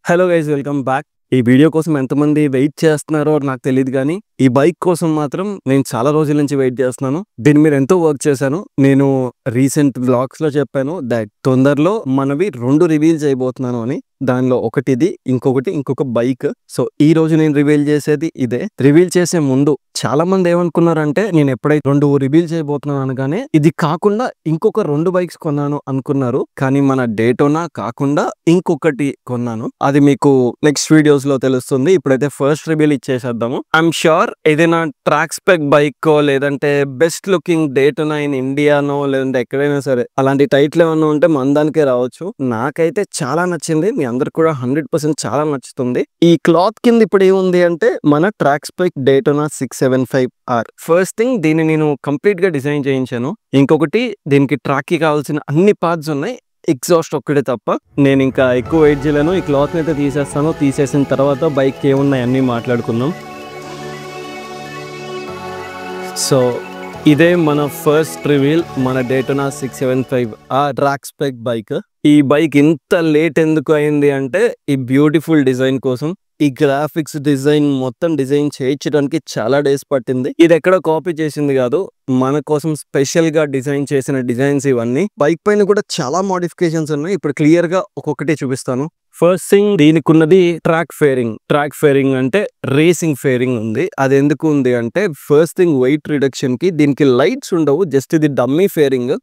Hello guys, welcome back. ఈ video కోసం ఎంతమంది వెయిట్ చేస్తున్నారో నాకు తెలియదు, కానీ ఈ బైక్ కోసం మాత్రం నేను చాలా రోజుల నుంచి వెయిట్ చేస్తున్నాను. దీని మీద ఎంతో వర్క్ చేశాను. నేను రీసెంట్ వ్లాగ్స్ లో చెప్పాను దట్ తొందరలో మనవి 2 రివీల్ చేయబోతున్నాను అని. దానిలో ఒకటి ఇది, ఇంకొక బైక్. సో ఈ రోజు నేను రివీల్ చేసేది ఇదే. రివీల్ చేసే ముందు చాలా మంది ఏమనుకున్నారంటే, నేను ఎప్పుడైతే 2 రివీల్ చేయబోతున్నాను అనగానే ఇది కాకుండా ఇంకొక 2 బైక్స్ కొన్నాను అనుకున్నారు. కానీ మన డేటోనా కాకుండా ఇంకొకటి కొన్నాను. అది మీకు నెక్స్ట్ వీడియోస్ లో తెలుస్తుంది. ఇప్పుడైతే ఫస్ట్ రివీల్ ఇచ్చేసేద్దాము. ఐఎమ్ షూర్ ఏదైనా ట్రాక్ స్పెక్ బైక్ లేదంటే బెస్ట్ లుకింగ్ డేటోనా ఇన్ ఇండియానో లేదంటే ఎక్కడైనా సరే అలాంటి టైటిల్ ఏమన్నా ఉంటే మన దానికే రావచ్చు. నాకైతే చాలా నచ్చింది. మీ అందరికి కూడా 100% చాలా నచ్చుతుంది. ఈ క్లాత్ కింద ఇప్పుడు ఏముంది అంటే మన track spec Daytona 675R. First thing, దీన్ని నేను కంప్లీట్ గా డిజైన్ చేయించాను. ఇంకొకటి, దీనికి ట్రాక్ కి కావాల్సిన అన్ని పార్ట్స్ ఉన్నాయి, ఎగ్జాస్ట్ ఒక్కటే తప్ప. నేను ఇంకా ఎక్కువ వెయిట్ చేయలేను. ఈ క్లాత్ అయితే తీసేస్తాను. తీసేసిన తర్వాత బైక్ ఏమున్నాయి అన్ని మాట్లాడుకుందాం. సో ఇదే మన ఫస్ట్ రివీల్, మన Daytona 675R track spec bike. ఈ బైక్ ఇంత లేట్ ఎందుకు అయింది అంటే, ఈ బ్యూటిఫుల్ డిజైన్ కోసం. ఈ గ్రాఫిక్స్ డిజైన్ మొత్తం డిజైన్ చేయించడానికి చాలా డేస్ పట్టింది. ఇది ఎక్కడ కాపీ చేసింది కాదు, మన కోసం స్పెషల్ గా డిజైన్ చేసిన డిజైన్స్ ఇవన్నీ. బైక్ పైన కూడా చాలా మోడిఫికేషన్స్ ఉన్నాయి. ఇప్పుడు క్లియర్ గా ఒక్కొక్కటి చూపిస్తాను. ఫస్ట్ థింగ్, దీనికి ఉన్నది ట్రాక్ ఫేరింగ్. ట్రాక్ ఫేరింగ్ అంటే రేసింగ్ ఫేరింగ్ ఉంది. అది ఎందుకు ఉంది అంటే, ఫస్ట్ థింగ్ వెయిట్ రిడక్షన్ కి దీనికి లైట్స్ ఉండవు, జస్ట్ ఇది డమ్మీ ఫేరింగ్.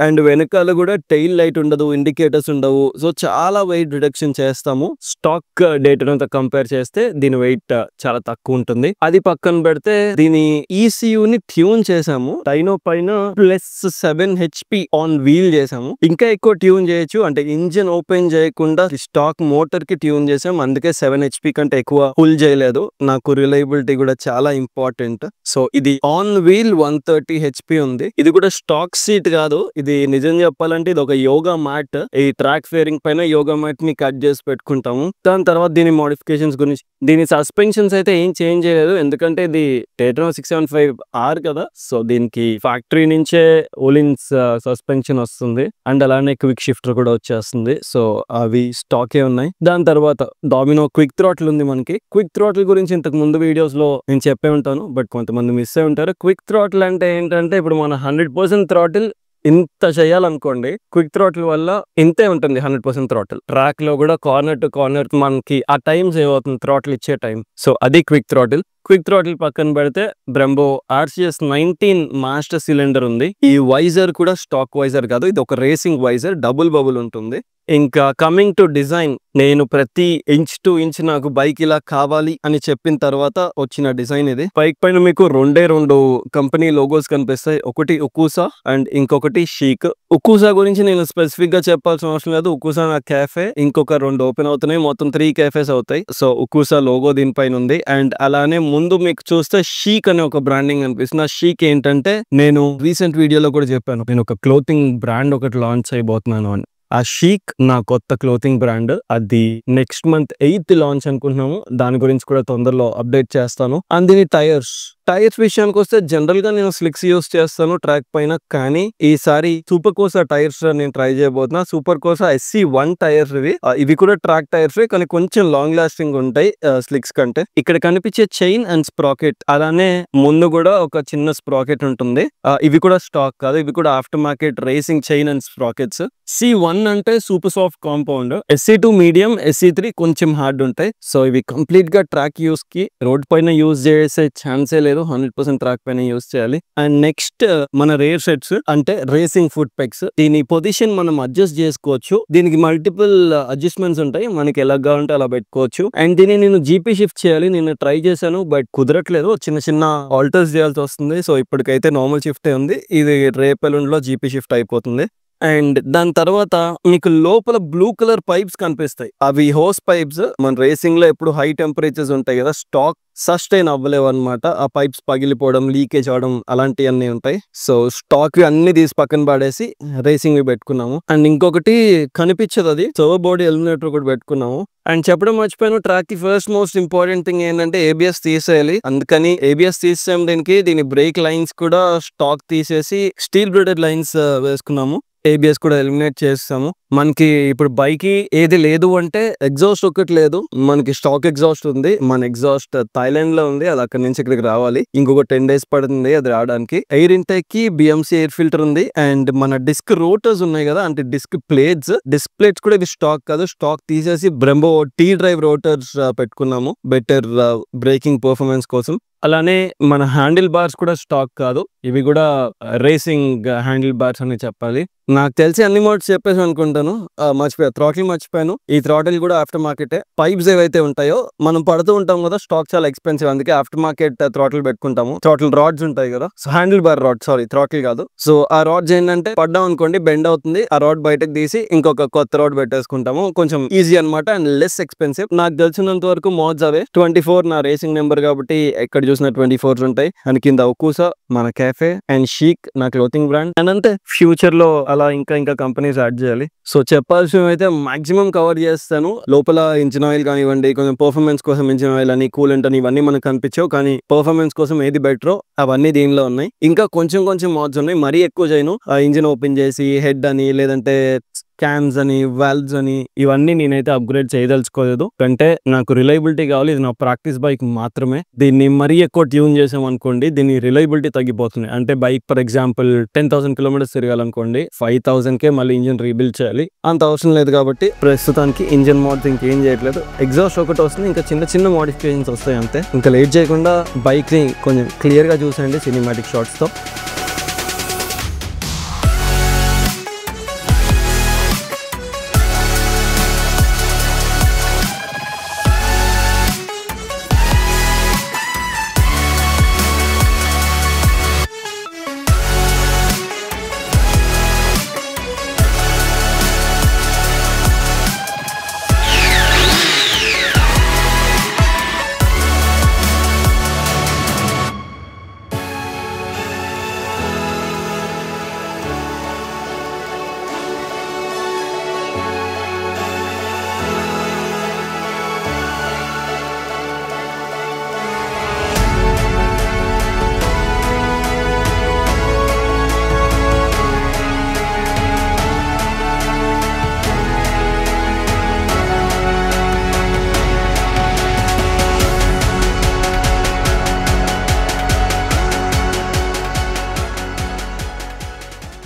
అండ్ వెనకాల కూడా టైల్ లైట్ ఉండదు, ఇండికేటర్స్ ఉండవు. సో చాలా వెయిట్ రిడక్షన్ చేస్తాము. స్టాక్ డేటాతో కంపేర్ చేస్తే దీని వెయిట్ చాలా తక్కువ ఉంటుంది. అది పక్కన పెడితే దీని ECU ని ట్యూన్ చేసాము. డైనో పైన +7 HP ఆన్ వీల్ చేసాము. ఇంకా ఎక్కువ ట్యూన్ చేయొచ్చు, అంటే ఇంజిన్ ఓపెన్ చేయకుండా స్టాక్ మోటార్ కి ట్యూన్ చేసాం. అందుకే 7 HP కంటే ఎక్కువ పుల్ చేయలేదు. నాకు రిలయబిలిటీ కూడా చాలా ఇంపార్టెంట్. సో ఇది ఆన్ వీల్ 130 HP ఉంది. ఇది కూడా స్టాక్ సీట్ కాదు. ఇది నిజం చెప్పాలంటే ఇది ఒక యోగా మ్యాట్. ఈ ట్రాక్ ఫేరింగ్ పైన యోగా మ్యాట్ ని కట్ చేసి పెట్టుకుంటాము. దాని తర్వాత దీని మోడిఫికేషన్స్ గురించి, దీని సస్పెన్షన్స్ అయితే ఏం చేంజ్ చేయలేదు, ఎందుకంటే ఇది డేటోనా 675R కదా. సో దీనికి ఫ్యాక్టరీ నుంచే ఓలిన్స్ సస్పెన్షన్ వస్తుంది. అండ్ అలానే క్విక్ షిఫ్టర్ కూడా వచ్చేస్తుంది. సో అవి స్టాకే ఉన్నాయి. దాని తర్వాత డామినో క్విక్ థ్రాటిల్ ఉంది మనకి. క్విక్ థ్రాటిల్ గురించి ఇంతకు ముందు వీడియోస్ లో నేను చెప్పే ఉంటాను, బట్ కొంతమంది మిస్ అయి ఉంటారు. క్విక్ థ్రాటిల్ అంటే ఏంటంటే, ఇప్పుడు మన 100% థ్రాటిల్ ఇంత చేయాలనుకోండి, క్విక్ థ్రాటిల్ వల్ల ఇంతే ఉంటుంది 100% థ్రాటిల్. ట్రాక్ లో కూడా కార్నర్ టు కార్నర్ మనకి ఆ టైం సేవ్ అవుతుంది, థ్రాటిల్ ఇచ్చే టైం. సో అది క్విక్ థ్రాటిల్. క్విక్ థ్రాటిల్ పక్కన పెడితే బ్రెంబో RCS 19 మాస్టర్ సిలిండర్ ఉంది. ఈ వైజర్ కూడా స్టాక్ వైజర్ కాదు, ఇది ఒక రేసింగ్ వైజర్, డబుల్ బబుల్ ఉంటుంది. ఇంకా కమింగ్ టు డిజైన్, నేను ప్రతి ఇంచ్ టు ఇంచ్ నాకు బైక్ ఇలా కావాలి అని చెప్పిన తర్వాత వచ్చిన డిజైన్ ఇది. బైక్ పైన మీకు 2 కంపెనీ లోగోస్ కనిపిస్తాయి. ఒకటి ఉకూసా అండ్ ఇంకొకటి షీక్. ఉకూసా గురించి నేను స్పెసిఫిక్ గా చెప్పాల్సిన అవసరం లేదు. ఉకూసా నా క్యాఫే, ఇంకొక 2 ఓపెన్ అవుతున్నాయి, మొత్తం 3 క్యాఫేస్ అవుతాయి. సో ఉకూసా లోగో దీనిపైన ఉంది. అండ్ అలానే ముందు మీకు చూస్తే షీక్ అనే ఒక బ్రాండింగ్ అనిపిస్తుంది. ఆ షీక్ ఏంటంటే, నేను రీసెంట్ వీడియోలో కూడా చెప్పాను, నేను ఒక క్లోతింగ్ బ్రాండ్ ఒకటి లాంచ్ అయిపోతున్నాను అని. ఆ షీక్ నా కొత్త క్లోతింగ్ బ్రాండ్. అది నెక్స్ట్ మంత్ 8th లాంచ్ అనుకుంటున్నాము. దాని గురించి కూడా తొందరలో అప్డేట్ చేస్తాను. అండ్ దీని టైర్స్ విషయానికి వస్తే, జనరల్ గా నేను స్లిక్స్ యూస్ చేస్తాను ట్రాక్ పైన, కానీ ఈసారి సూపర్ కోసా టైర్స్ నేను try చేయబోతున్నా. Super Kosa SC1 tyres ఇవి కూడా ట్రాక్ టైర్స్, కానీ కొంచెం లాంగ్ లాస్టింగ్ ఉంటాయి స్లిక్స్ కంటే. ఇక్కడ కనిపించే చైన్ అండ్ స్ప్రాకెట్, అలానే ముందు కూడా ఒక చిన్న స్ప్రాకెట్ ఉంటుంది. ఇవి కూడా స్టాక్ కాదు, ఇవి కూడా after market racing chain and sprockets. C1 అంటే super soft compound, SC2 medium, SC3 కొంచెం హార్డ్ ఉంటాయి. సో ఇవి కంప్లీట్ గా ట్రాక్ యూస్ కి, రోడ్ పైన యూస్ చేసే ఛాన్సే లేదు, 100% ట్రాక్ పైన యూస్ చేయాలి. అండ్ నెక్స్ట్ మన రేర్ సెట్స్, అంటే రేసింగ్ ఫుట్ పెగ్స్. దీని పొజిషన్ మనం అడ్జస్ట్ చేసుకోవచ్చు. దీనికి మల్టిపుల్ అడ్జస్ట్మెంట్స్ ఉంటాయి, మనకి ఎలా కావాలంటే అలా పెట్టుకోవచ్చు. అండ్ దీన్ని నేను GP షిఫ్ట్ చేయాలి, నేను ట్రై చేశాను, బట్ కుదరట్లేదు. చిన్న ఆల్టర్స్ చేయాల్సి వస్తుంది. సో ఇప్పటికైతే నార్మల్ షిఫ్టే ఉంది. ఇది రేపెల్లుండిలో GP షిఫ్ట్ అయిపోతుంది. అండ్ దాని తర్వాత మీకు లోపల బ్లూ కలర్ పైప్స్ కనిపిస్తాయి. అవి హోస్ పైప్స్. మన రేసింగ్ లో ఎప్పుడు హై టెంపరేచర్స్ ఉంటాయి కదా, స్టాక్ సస్టైన్ అవ్వలేవు అనమాట. ఆ పైప్స్ పగిలిపోవడం, లీకేజ్ అవడం అలాంటివన్నీ ఉంటాయి. సో స్టాక్ అన్ని తీసి పక్కన పడేసి రేసింగ్ పెట్టుకున్నాము. అండ్ ఇంకొకటి కనిపించదు, అది సర్వో బాడీ ఎలిమినేటర్ కూడా పెట్టుకున్నాము. అండ్ చెప్పడం మర్చిపోయాను, ట్రాక్ కి ఫస్ట్ మోస్ట్ ఇంపార్టెంట్ థింగ్ ఏంటంటే ABS తీసేయాలి. అందుకని ABS తీసేసాం. దీనికి దీని బ్రేక్ లైన్స్ కూడా స్టాక్ తీసేసి స్టీల్ బ్రేడెడ్ లైన్స్ వేసుకున్నాము. ABS కూడా ఎలిమినేట్ చేస్తాము. మనకి ఇప్పుడు బైక్ ఏది లేదు అంటే ఎగ్జాస్ట్ ఒకటి లేదు, మనకి స్టాక్ ఎగ్జాస్ట్ ఉంది. మన ఎగ్జాస్ట్ థాయిలాండ్ లో ఉంది, అది అక్కడి నుంచి ఇక్కడికి రావాలి. ఇంకొక 10 days పడుతుంది అది రావడానికి. ఎయిర్ ఇంటేక్ కి BMC ఎయిర్ ఫిల్టర్ ఉంది. అండ్ మన డిస్క్ రోటర్స్ ఉన్నాయి కదా, అంటే డిస్క్ ప్లేట్స్ కూడా ఇవి స్టాక్ కాదు, స్టాక్ తీసేసి బ్రెంబో T-Drive రోటర్స్ పెట్టుకున్నాము బెటర్ బ్రేకింగ్ పర్ఫార్మెన్స్ కోసం. అలానే మన హ్యాండిల్ బార్స్ కూడా స్టాక్ కాదు, ఇవి కూడా రేసింగ్ హ్యాండిల్ బార్స్ అని చెప్పాలి. నాకు తెలిసి అన్ని మోడ్స్ చెప్పేసి అనుకుంటాను, థ్రాటిల్ మర్చిపోయాను. ఈ థ్రాటిల్ కూడా ఆఫ్టర్ మార్కెటే. పైప్స్ ఏవైతే ఉంటాయో మనం పడుతూ ఉంటాం కదా, స్టాక్ చాలా ఎక్స్పెన్సివ్, అందుకే ఆఫ్టర్ మార్కెట్ థ్రాటిల్ పెట్టుకుంటాము. థ్రాటిల్ రాడ్స్ ఉంటాయి కదా, so handle bar rod, sorry throttle కాదు. సో ఆ రాడ్స్ ఏంటంటే పడ్డాం అనుకోండి బెండ్ అవుతుంది, ఆ రాడ్ బయటకు తీసి ఇంకొక కొత్త రాడ్ పెట్టేసుకుంటాము. కొంచెం ఈజీ అనమాట అండ్ లెస్ ఎక్స్పెన్సివ్. నాకు తెలిసినంత వరకు మోడ్స్ అవే. 24 నా రేసింగ్ నెంబర్ కాబట్టి ఎక్కడ చూసిన 24s ఉంటాయి. అండ్ కింద ఒక్కూసా, మన కేఫే అండ్ షీక్ నా క్లోతింగ్ బ్రాండ్. అండ్ అంతే, ఫ్యూచర్ లో అలా ఇంకా కంపెనీస్ యాడ్ చేయాలి. సో చెప్పాల్సినవి అయితే మాక్సిమం కవర్ చేస్తాను. లోపల ఇంజిన్ ఆయిల్ కానివ్వండి, కొంచెం పర్ఫార్మెన్స్ కోసం ఇంజిన్ ఆయిల్ అని, కూలెంట్ అని, ఇవన్నీ మనకు కనిపించవు, కానీ పర్ఫార్మెన్స్ కోసం ఏది బెటరో అవన్నీ దీనిలో ఉన్నాయి. ఇంకా కొంచెం మోడ్స్ ఉన్నాయి, మరీ ఎక్కువ చేయను. ఇంజిన్ ఓపెన్ చేసి హెడ్ అని, లేదంటే క్యామ్స్ అని, వాల్వ్స్ అని, ఇవన్నీ నేనైతే అప్గ్రేడ్ చేయదలుచుకోలేదు. అంటే నాకు రిలయబిలిటీ కావాలి, ఇది నా ప్రాక్టీస్ బైక్ మాత్రమే. దీన్ని మరీ ఎక్కువ ట్యూన్ చేసాం అనుకోండి, దీని రిలయబిలిటీ తగ్గిపోతుంది. అంటే బైక్ ఫర్ ఎగ్జాంపుల్ 10,000 kilometers తిరగాలనుకోండి, 5,000కే మళ్ళీ ఇంజిన్ రీబిల్డ్ చేయాలి. అంత అవసరం లేదు కాబట్టి ప్రస్తుతానికి ఇంజిన్ మోడ్స్ ఇంకేం చేయట్లేదు. ఎగ్జాస్ట్ ఒకటి వస్తుంది, ఇంకా చిన్న మోడిఫికేషన్స్ వస్తాయి అంతే. ఇంకా లేట్ చేయకుండా బైక్ ని కొంచెం క్లియర్ గా చూసేయండి సినిమాటిక్ షాట్స్ తో.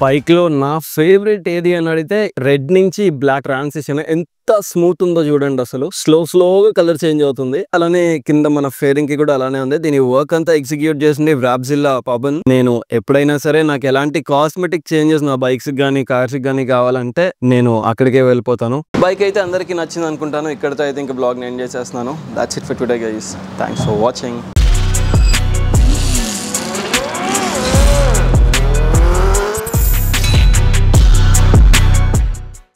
బైక్ లో నా ఫేవరెట్ ఏది అని అడిగితే రెడ్ నుంచి బ్లాక్ ట్రాన్సిషన్ ఎంత స్మూత్ ఉందో చూడండి. అసలు స్లోగా కలర్ చేంజ్ అవుతుంది. అలానే కింద మన ఫేరింగ్ కి కూడా అలానే ఉంది. దీని వర్క్ అంతా ఎగ్జిక్యూట్ చేసింది వ్రాప్జిల్లా పవన్. నేను ఎప్పుడైనా సరే నాకు ఎలాంటి కాస్మెటిక్ చేంజెస్ నా బైక్స్ గానీ కార్స్ గానీ కావాలంటే నేను అక్కడికే వెళ్ళిపోతాను. బైక్ అయితే అందరికీ నచ్చింది అనుకుంటాను. ఇక్కడితో అయితే ఇంకా బ్లాగ్ నేను ఎండ్ చేసేస్తున్నాను. That's it for today guys. Thanks for watching.